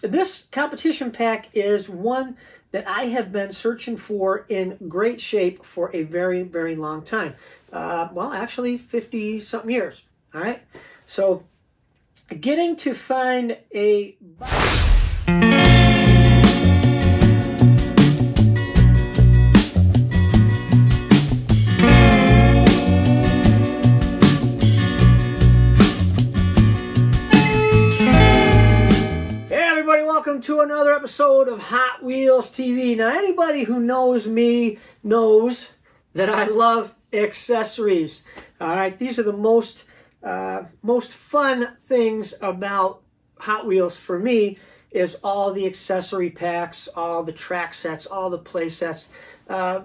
This competition pack is one that I have been searching for in great shape for a very, very long time. Well, actually 50-something years. All right. So getting to find a welcome to another episode of Hot Wheels TV. Now, anybody who knows me knows that I love accessories. All right, these are the most fun things about Hot Wheels for me is all the accessory packs, all the track sets, all the play sets,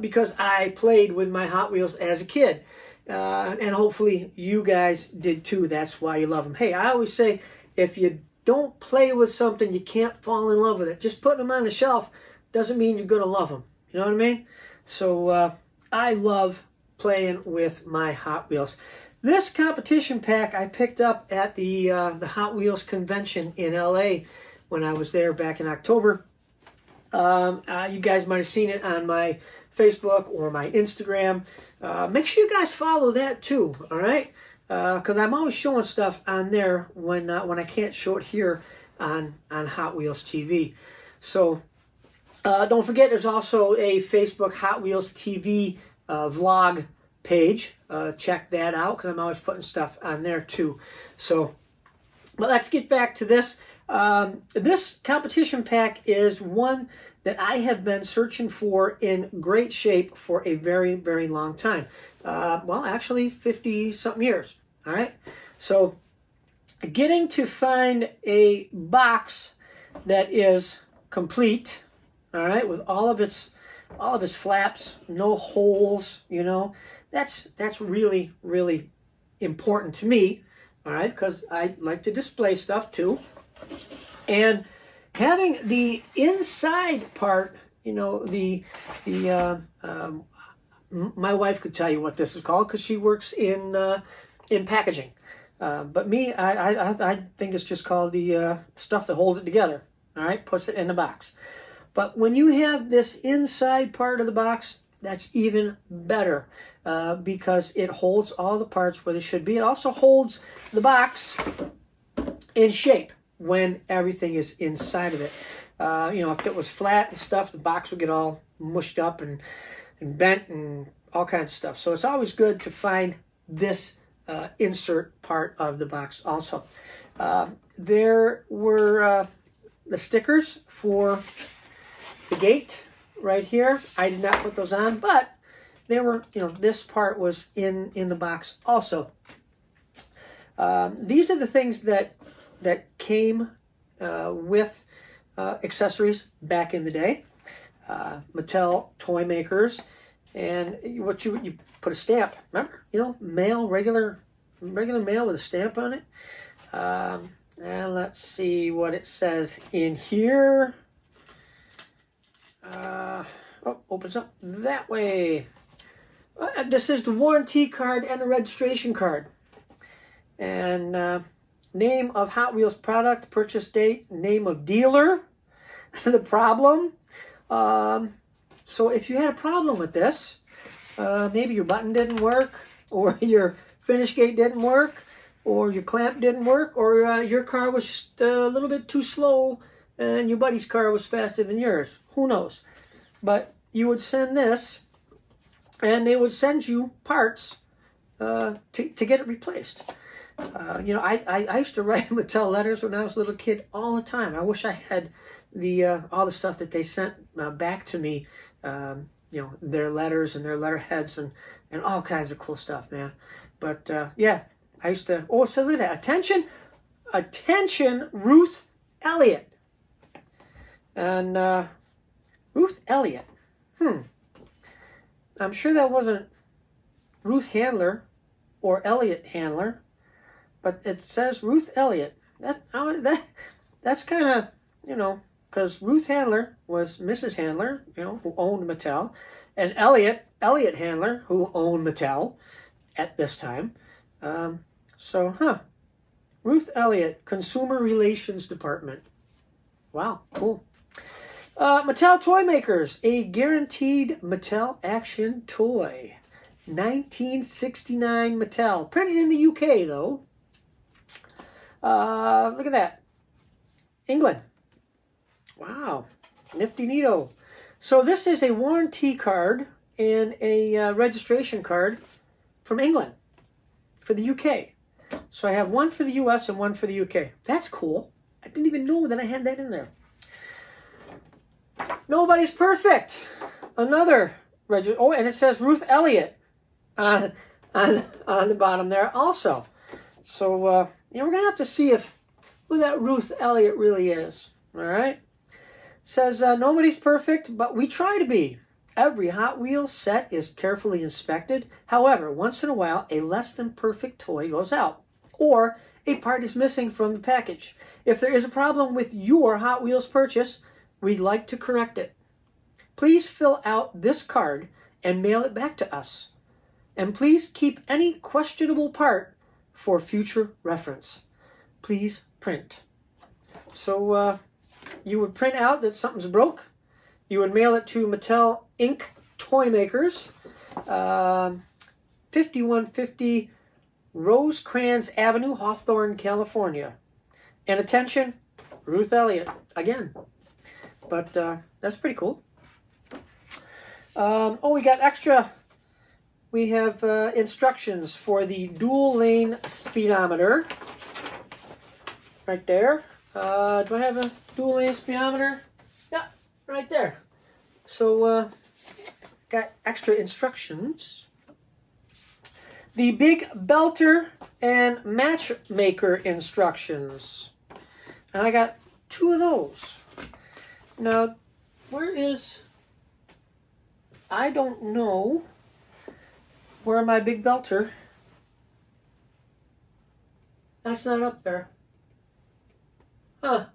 because I played with my Hot Wheels as a kid, and hopefully you guys did too. That's why you love them. Hey, I always say if you don't play with something, you can't fall in love with it. Just putting them on the shelf doesn't mean you're going to love them. You know what I mean? So I love playing with my Hot Wheels. This competition pack I picked up at the Hot Wheels convention in LA when I was there back in October. You guys might have seen it on my Facebook or my Instagram. Make sure you guys follow that too, all right? Because I'm always showing stuff on there when I can't show it here on Hot Wheels TV. So don't forget, there's also a Facebook Hot Wheels TV vlog page. Check that out because I'm always putting stuff on there too. So, but let's get back to this. This competition pack is one that I have been searching for in great shape for a very, very long time. Well, actually 50-something years. All right, so getting to find a box that is complete, all right, with all of its flaps, no holes, you know, that's really, really important to me, all right, because I like to display stuff too, and having the inside part, you know, my wife could tell you what this is called because she works in packaging. But me, I think it's just called the stuff that holds it together. All right, puts it in the box. But when you have this inside part of the box, that's even better because it holds all the parts where they should be. It also holds the box in shape when everything is inside of it. You know, if it was flat and stuff, the box would get all mushed up and bent and all kinds of stuff. So it's always good to find this insert part of the box also. There were the stickers for the gate right here. I did not put those on, but they were, you know, this part was in the box also. These are the things that came with accessories back in the day. Mattel toy makers. And what you put a stamp, remember? You know, mail, regular mail with a stamp on it. And let's see what it says in here. Oh, opens up that way. This is the warranty card and the registration card. And name of Hot Wheels product, purchase date, name of dealer, the problem. So if you had a problem with this, maybe your button didn't work, or your finish gate didn't work, or your clamp didn't work, or your car was just a little bit too slow and your buddy's car was faster than yours. Who knows? But you would send this, and they would send you parts to get it replaced. You know, I used to write Mattel letters when I was a little kid all the time. I wish I had all the stuff that they sent back to me. You know, their letters and their letterheads and all kinds of cool stuff, man. But yeah, I used to. Oh, it says look at that. Attention, Ruth Elliott. And Ruth Elliott. I'm sure that wasn't Ruth Handler or Elliott Handler, but it says Ruth Elliott. That's kind of, you know, because Ruth Handler was Mrs. Handler, you know, who owned Mattel, and Elliott Handler, who owned Mattel at this time. Ruth Elliott, Consumer Relations Department. Wow, cool. Mattel Toy Makers, a guaranteed Mattel action toy. 1969 Mattel. Printed in the UK, though. Look at that. England. Wow. Nifty neato. So this is a warranty card and a registration card from England for the UK. So I have one for the US and one for the UK. That's cool. I didn't even know that I had that in there. Nobody's Perfect. Another oh, and it says Ruth Elliott on the bottom there also. So yeah, we're gonna have to see who that Ruth Elliott really is. All right. Says nobody's perfect, but we try to be. Every Hot Wheels set is carefully inspected. However, once in a while, a less than perfect toy goes out, or a part is missing from the package. If there is a problem with your Hot Wheels purchase, we'd like to correct it. Please fill out this card and mail it back to us. And please keep any questionable part for future reference. Please print. So you would print out that something's broke. You would mail it to Mattel Inc. Toy Makers, 5150 Rosecrans Avenue, Hawthorne, California. And attention, Ruth Elliott again. But that's pretty cool. Oh, we got extra. We have instructions for the dual lane speedometer. Right there. Do I have a dual lane speedometer? Yeah, right there. So, got extra instructions. The big belter and matchmaker instructions. And I got 2 of those. Now, where is... I don't know where my big belter... That's not up there. Huh.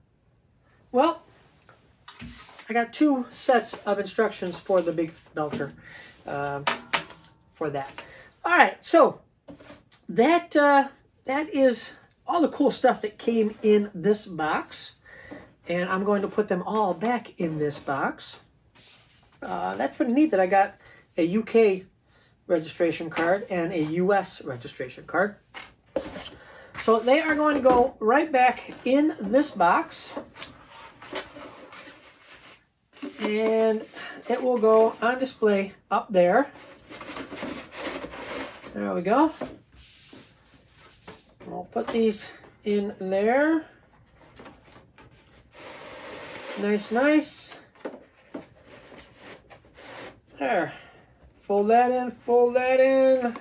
Well, I got 2 sets of instructions for the big belter for that. All right, so that is all the cool stuff that came in this box, and I'm going to put them all back in this box. That's pretty neat that I got a UK registration card and a US registration card. So they are going to go right back in this box, and it will go on display up there. There we go. I'll put these in there. Nice, nice. There. Fold that in, fold that in,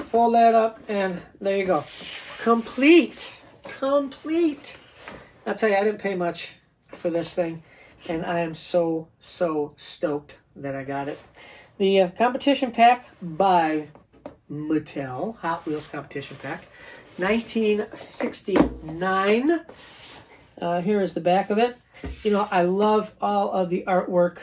fold that up, and there you go. Complete. Complete. I'll tell you, I didn't pay much for this thing, and I am so stoked that I got it. The competition pack by Mattel, Hot Wheels competition pack, 1969. Here is the back of it. You know, I love all of the artwork.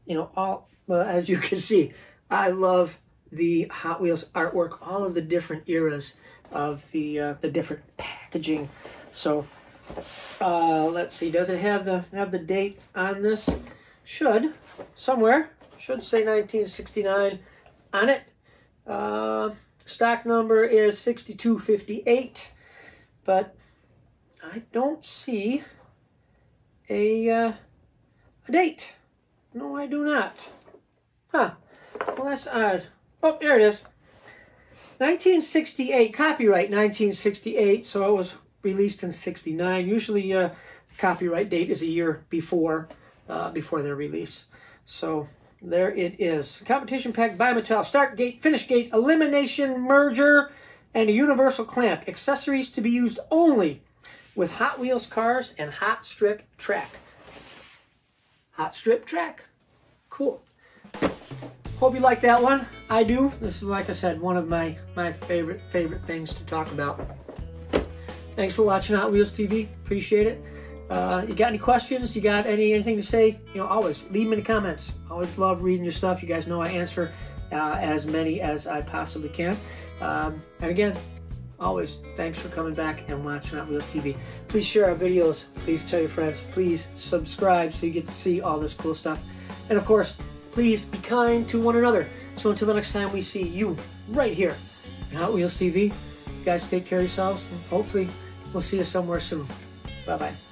You know, well, as you can see, I love the Hot Wheels artwork, all of the different eras of the different packaging. So let's see, does it have the date on this? Should somewhere. Should say 1969 on it. Stock number is 6258, but I don't see a date. No, I do not. Huh. Well, that's odd. Oh, there it is. 1968, copyright 1968, so it was released in 69. Usually the copyright date is a year before their release. So there it is. Competition pack by Mattel. Start gate, finish gate, elimination merger, and a universal clamp. Accessories to be used only with Hot Wheels cars and Hot Strip track. Hot Strip track. Cool. Hope you like that one. I do. This is, like I said, one of my favorite things to talk about. Thanks for watching Hot Wheels TV. Appreciate it. You got any questions? You got anything to say? You know, always leave them in the comments. Always love reading your stuff. You guys know I answer as many as I possibly can. And again, always, thanks for coming back and watching Hot Wheels TV. Please share our videos. Please tell your friends. Please subscribe so you get to see all this cool stuff. And of course, please be kind to one another. So until the next time we see you right here in Hot Wheels TV, you guys take care of yourselves. And hopefully, we'll see you somewhere soon. Bye-bye.